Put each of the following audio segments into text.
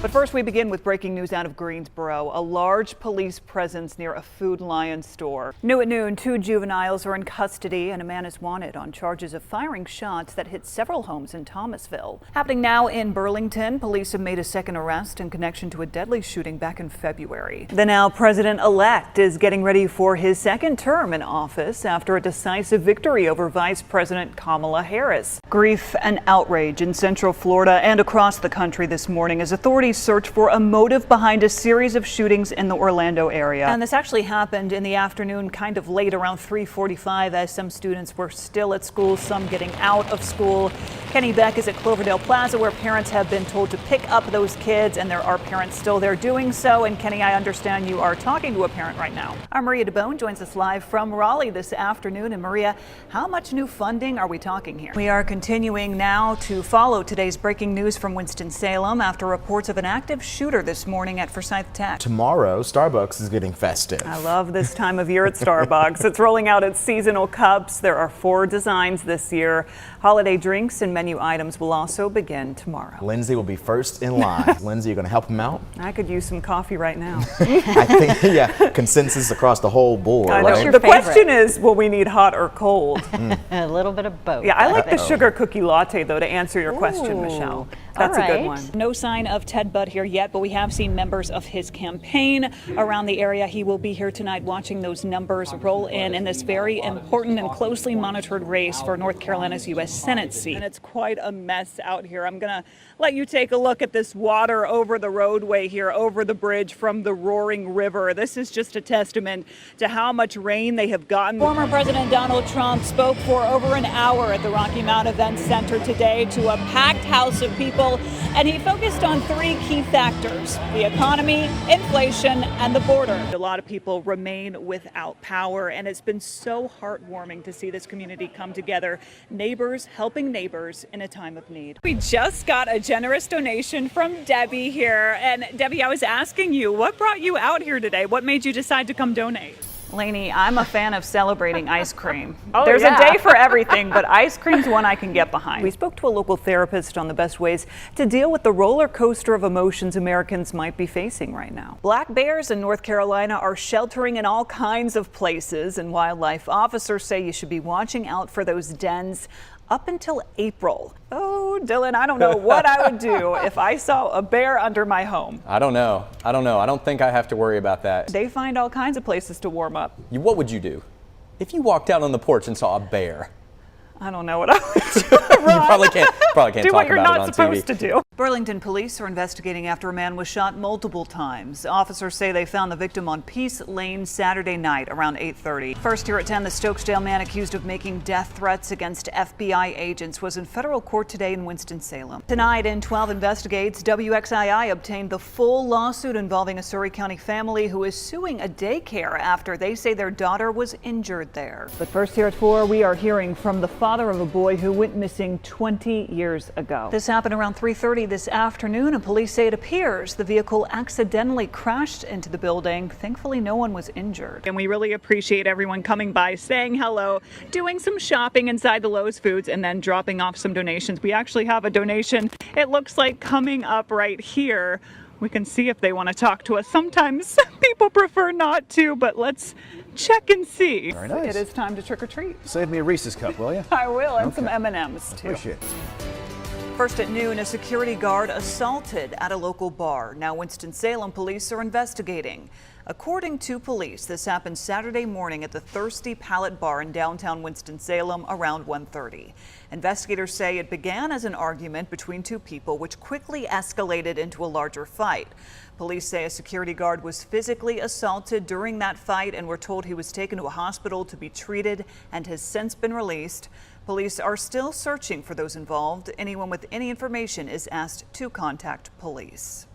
But first, we begin with breaking news out of Greensboro. A large police presence near a Food Lion store. New at noon, 2 juveniles are in custody and a man is wanted on charges of firing shots that hit several homes in Thomasville. Happening now in Burlington, police have made a second arrest in connection to a deadly shooting back in February. The now president-elect is getting ready for his second term in office after a decisive victory over Vice President Kamala Harris. Grief and outrage in Central Florida and across the country this morning as authorities search for a motive behind a series of shootings in the Orlando area. And this actually happened in the afternoon, kind of late, around 3:45, as some students were still at school, some getting out of school. Kenny Beck is at Cloverdale Plaza, where parents have been told to pick up those kids, and there are parents still there doing so. And Kenny, I understand you are talking to a parent right now. Our Maria DeBone joins us live from Raleigh this afternoon. And Maria, how much new funding are we talking here? We are continuing now to follow today's breaking news from Winston-Salem after reports of an active shooter this morning at Forsyth Tech. Tomorrow, Starbucks is getting festive. I love this time of year at Starbucks. It's rolling out its seasonal cups. There are 4 designs this year. Holiday drinks and menu items will also begin tomorrow. Lindsay will be first in line. Lindsay, you're going to help him out? I could use some coffee right now. I think, yeah, consensus across the whole board. Right? The question is, will we need hot or cold? A little bit of both. Yeah, I like the sugar cookie latte, though, to answer your question, Michelle. That's right. A good one. No sign of Ted Budd here yet, but we have seen members of his campaign around the area. He will be here tonight watching those numbers roll in this very important and closely monitored race for North Carolina's U.S. Senate seat. And it's quite a mess out here. I'm going to let you take a look at this water over the roadway here, over the bridge from the roaring river. This is just a testament to how much rain they have gotten. Former President Donald Trump spoke for over an hour at the Rocky Mount Event Center today to a packed house of people. And he focused on 3 key factors: the economy, inflation, and the border. A lot of people remain without power, and it's been so heartwarming to see this community come together, neighbors helping neighbors in a time of need. We just got a generous donation from Debbie here. And Debbie, I was asking you, what brought you out here today? What made you decide to come donate? Lainey, I'm a fan of celebrating ice cream. There's a day for everything, but ice cream's one I can get behind. We spoke to a local therapist on the best ways to deal with the roller coaster of emotions Americans might be facing right now. Black bears in North Carolina are sheltering in all kinds of places, and wildlife officers say you should be watching out for those dens up until April. Oh, Dylan, I don't know what I would do if I saw a bear under my home. I don't know. I don't think I have to worry about that. They find all kinds of places to warm up. What would you do if you walked out on the porch and saw a bear? I don't know what I would do. You probably can't do talk what about you're it not on TV. supposed to do. Burlington police are investigating after a man was shot multiple times. Officers say they found the victim on Peace Lane Saturday night around 8:30. First here at 10, the Stokesdale man accused of making death threats against FBI agents was in federal court today in Winston-Salem. Tonight in 12 Investigates, WXII obtained the full lawsuit involving a Surry County family who is suing a daycare after they say their daughter was injured there. But first here at 4, we are hearing from the father of a boy who went missing 20 years ago. This happened around 3:30 this afternoon, and police say it appears the vehicle accidentally crashed into the building. Thankfully, no one was injured. And we really appreciate everyone coming by, saying hello, doing some shopping inside the Lowe's Foods, and then dropping off some donations. We actually have a donation, it looks like, coming up right here. We can see if they want to talk to us. Sometimes people prefer not to, but let's check and see. Very nice. It is time to trick or treat. Save me a Reese's cup, will you? I will, and some M&Ms too. Appreciate it. First at noon, a security guard assaulted at a local bar. Now Winston-Salem police are investigating. According to police, this happened Saturday morning at the Thirsty Pallet Bar in downtown Winston-Salem around 1:30. Investigators say it began as an argument between 2 people, which quickly escalated into a larger fight. Police say a security guard was physically assaulted during that fight and were told he was taken to a hospital to be treated and has since been released. Police are still searching for those involved. Anyone with any information is asked to contact police.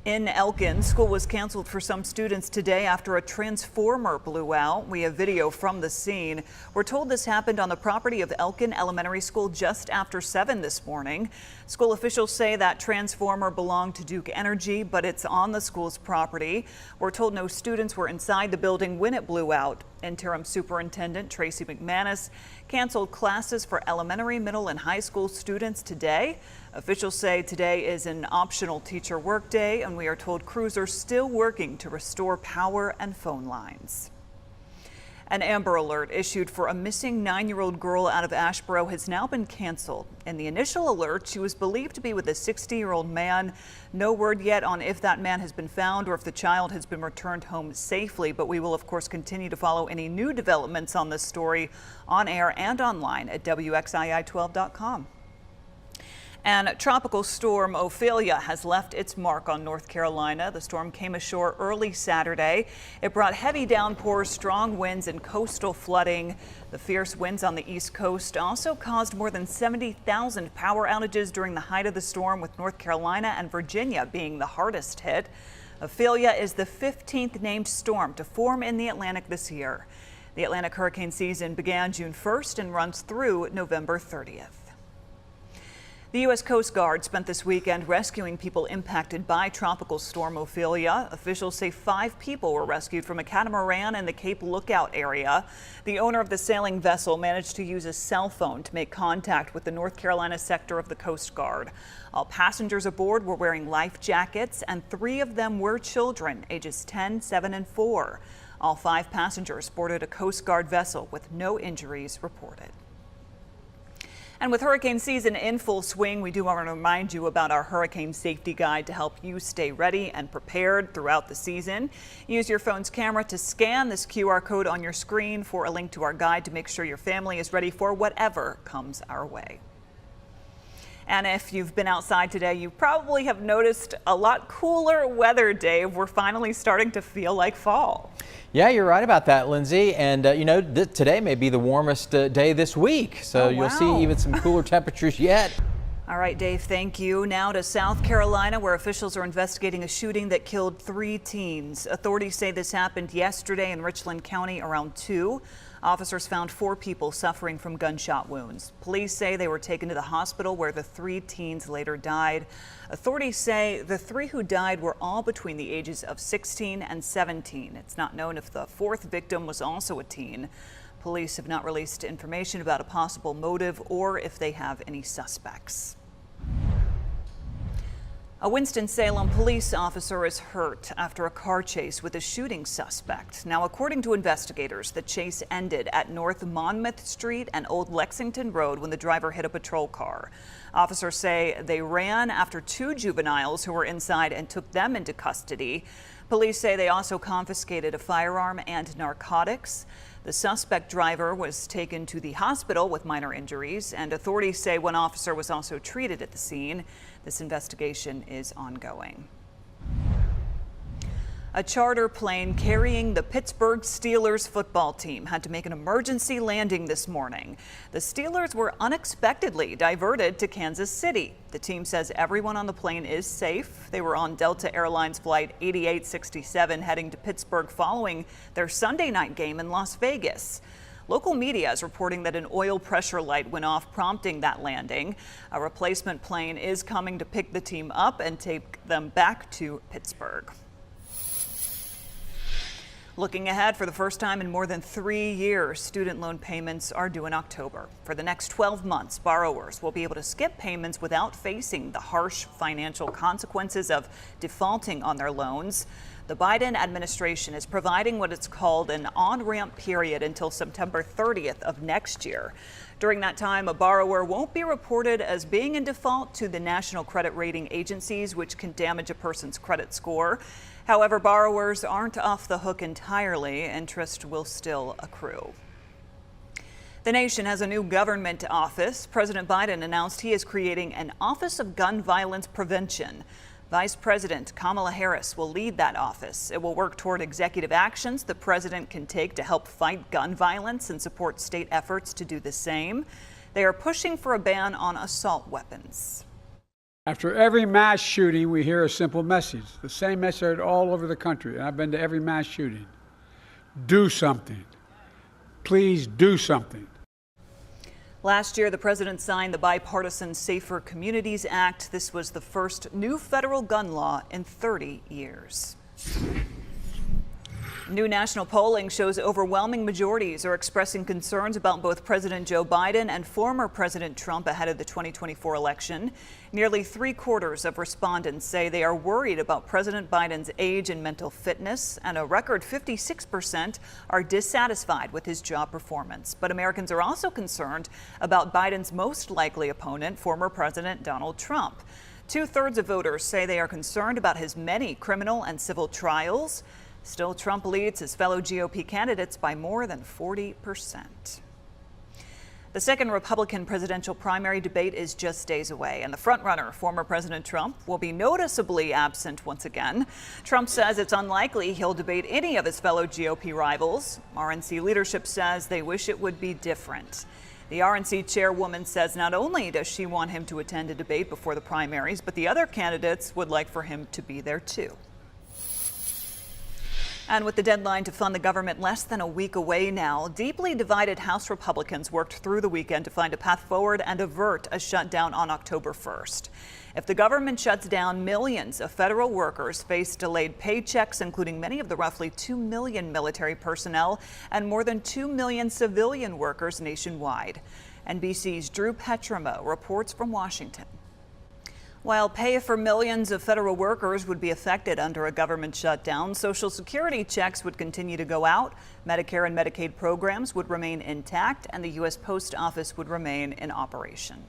In Elkin, school was canceled for some students today after a transformer blew out. We have video from the scene. We're told this happened on the property of Elkin Elementary School just after 7 this morning. School officials say that transformer belonged to Duke Energy, but it's on the school's property. We're told no students were inside the building when it blew out. Interim Superintendent Tracy McManus canceled classes for elementary, middle, and high school students today. Officials say today is an optional teacher workday, and we are told crews are still working to restore power and phone lines. An Amber Alert issued for a missing 9-year-old girl out of Ashboro has now been canceled. In the initial alert, she was believed to be with a 60-year-old man. No word yet on if that man has been found or if the child has been returned home safely, but we will, of course, continue to follow any new developments on this story on air and online at WXII12.com. And Tropical Storm Ophelia has left its mark on North Carolina. The storm came ashore early Saturday. It brought heavy downpours, strong winds, and coastal flooding. The fierce winds on the East Coast also caused more than 70,000 power outages during the height of the storm, with North Carolina and Virginia being the hardest hit. Ophelia is the 15th named storm to form in the Atlantic this year. The Atlantic hurricane season began June 1st and runs through November 30th. The U.S. Coast Guard spent this weekend rescuing people impacted by Tropical Storm Ophelia. Officials say 5 people were rescued from a catamaran in the Cape Lookout area. The owner of the sailing vessel managed to use a cell phone to make contact with the North Carolina sector of the Coast Guard. All passengers aboard were wearing life jackets, and 3 of them were children, ages 10, 7, and 4. All 5 passengers boarded a Coast Guard vessel with no injuries reported. And with hurricane season in full swing, we do want to remind you about our hurricane safety guide to help you stay ready and prepared throughout the season. Use your phone's camera to scan this QR code on your screen for a link to our guide to make sure your family is ready for whatever comes our way. And if you've been outside today, you probably have noticed a lot cooler weather, Dave. We're finally starting to feel like fall. Yeah, you're right about that, Lindsay. And today may be the warmest day this week. So you'll see even some cooler temperatures yet. All right, Dave, thank you. Now to South Carolina, where officials are investigating a shooting that killed 3 teens. Authorities say this happened yesterday in Richland County around 2. Officers found 4 people suffering from gunshot wounds. Police say they were taken to the hospital where the 3 teens later died. Authorities say the 3 who died were all between the ages of 16 and 17. It's not known if the 4th victim was also a teen. Police have not released information about a possible motive or if they have any suspects. A Winston-Salem police officer is hurt after a car chase with a shooting suspect. Now, according to investigators, the chase ended at North Monmouth Street and Old Lexington Road when the driver hit a patrol car. Officers say they ran after 2 juveniles who were inside and took them into custody. Police say they also confiscated a firearm and narcotics. The suspect driver was taken to the hospital with minor injuries, and authorities say one officer was also treated at the scene. This investigation is ongoing. A charter plane carrying the Pittsburgh Steelers football team had to make an emergency landing this morning. The Steelers were unexpectedly diverted to Kansas City. The team says everyone on the plane is safe. They were on Delta Airlines Flight 8867 heading to Pittsburgh following their Sunday night game in Las Vegas. Local media is reporting that an oil pressure light went off, prompting that landing. A replacement plane is coming to pick the team up and take them back to Pittsburgh. Looking ahead, for the first time in more than 3 years, student loan payments are due in October. For the next 12 months, borrowers will be able to skip payments without facing the harsh financial consequences of defaulting on their loans. The Biden administration is providing what it's called an on-ramp period until September 30th of next year. During that time, a borrower won't be reported as being in default to the national credit rating agencies, which can damage a person's credit score. However, borrowers aren't off the hook entirely. Interest will still accrue. The nation has a new government office. President Biden announced he is creating an Office of Gun Violence Prevention. Vice President Kamala Harris will lead that office. It will work toward executive actions the president can take to help fight gun violence and support state efforts to do the same. They are pushing for a ban on assault weapons. After every mass shooting, we hear a simple message, the same message all over the country. And I've been to every mass shooting. Do something. Please do something. Last year, the president signed the bipartisan Safer Communities Act. This was the first new federal gun law in 30 years. New national polling shows overwhelming majorities are expressing concerns about both President Joe Biden and former President Trump ahead of the 2024 election. Nearly 3/4 of respondents say they are worried about President Biden's age and mental fitness, and a record 56% are dissatisfied with his job performance. But Americans are also concerned about Biden's most likely opponent, former President Donald Trump. 2/3 of voters say they are concerned about his many criminal and civil trials. Still, Trump leads his fellow GOP candidates by more than 40%. The second Republican presidential primary debate is just days away, and the frontrunner, former President Trump, will be noticeably absent once again. Trump says it's unlikely he'll debate any of his fellow GOP rivals. RNC leadership says they wish it would be different. The RNC chairwoman says not only does she want him to attend a debate before the primaries, but the other candidates would like for him to be there too. And with the deadline to fund the government less than a week away now, deeply divided House Republicans worked through the weekend to find a path forward and avert a shutdown on October 1st. If the government shuts down, millions of federal workers face delayed paychecks, including many of the roughly 2 million military personnel and more than 2 million civilian workers nationwide. NBC's Drew Petrimo reports from Washington. While pay for millions of federal workers would be affected under a government shutdown, Social Security checks would continue to go out, Medicare and Medicaid programs would remain intact, and the U.S. Post Office would remain in operation.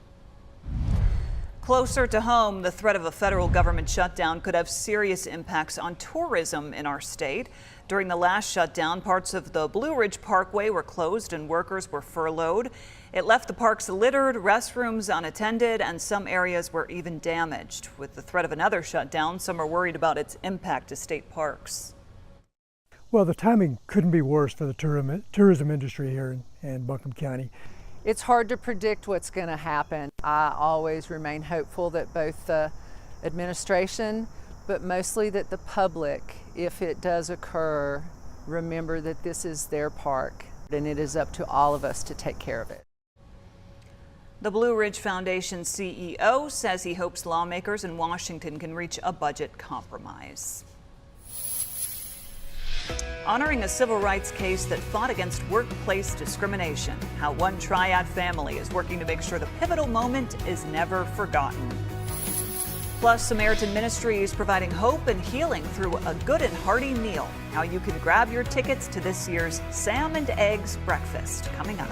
Closer to home, the threat of a federal government shutdown could have serious impacts on tourism in our state. During the last shutdown, parts of the Blue Ridge Parkway were closed and workers were furloughed. It left the parks littered, restrooms unattended, and some areas were even damaged. With the threat of another shutdown, some are worried about its impact to state parks. Well, the timing couldn't be worse for the tourism industry here in Buncombe County. It's hard to predict what's going to happen. I always remain hopeful that both the administration, but mostly that the public, if it does occur, remember that this is their park and it is up to all of us to take care of it. The Blue Ridge Foundation CEO says he hopes lawmakers in Washington can reach a budget compromise. Honoring a civil rights case that fought against workplace discrimination, how one triad family is working to make sure the pivotal moment is never forgotten. Plus, Samaritan Ministries providing hope and healing through a good and hearty meal. How you can grab your tickets to this year's Sam and Eggs breakfast coming up.